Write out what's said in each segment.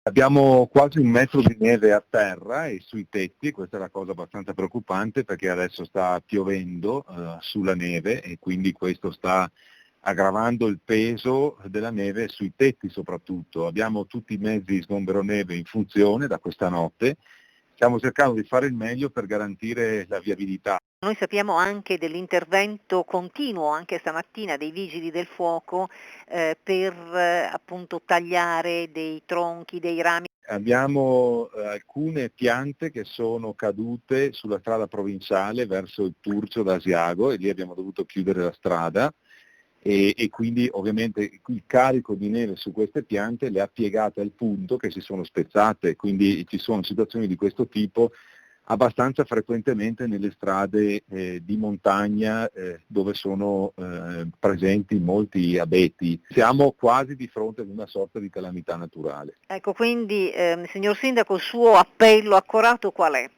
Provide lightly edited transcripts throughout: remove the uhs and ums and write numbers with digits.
Abbiamo quasi 1 metro di neve a terra e sui tetti, questa è la cosa abbastanza preoccupante perché adesso sta piovendo sulla neve e quindi questo sta aggravando il peso della neve sui tetti soprattutto. Abbiamo tutti i mezzi sgomberoneve in funzione da questa notte, stiamo cercando di fare il meglio per garantire la viabilità. Noi sappiamo anche dell'intervento continuo, anche stamattina, dei vigili del fuoco per appunto tagliare dei tronchi, dei rami. Abbiamo alcune piante che sono cadute sulla strada provinciale verso il Turcio d'Asiago e lì abbiamo dovuto chiudere la strada e quindi ovviamente il carico di neve su queste piante le ha piegate al punto che si sono spezzate, quindi ci sono situazioni di questo tipo abbastanza frequentemente nelle strade di montagna dove sono presenti molti abeti. Siamo quasi di fronte ad una sorta di calamità naturale. Ecco, quindi signor Sindaco, il suo appello accorato qual è?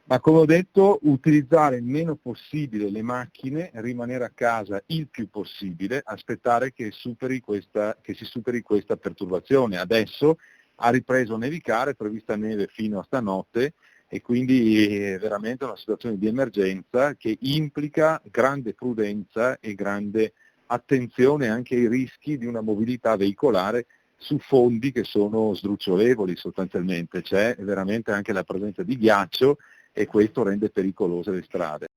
Ma come ho detto, utilizzare il meno possibile le macchine, rimanere a casa il più possibile, aspettare che si superi questa perturbazione. Adesso ha ripreso a nevicare, è prevista neve fino a stanotte e quindi è veramente una situazione di emergenza che implica grande prudenza e grande attenzione anche ai rischi di una mobilità veicolare su fondi che sono sdrucciolevoli sostanzialmente. C'è veramente anche la presenza di ghiaccio e questo rende pericolose le strade.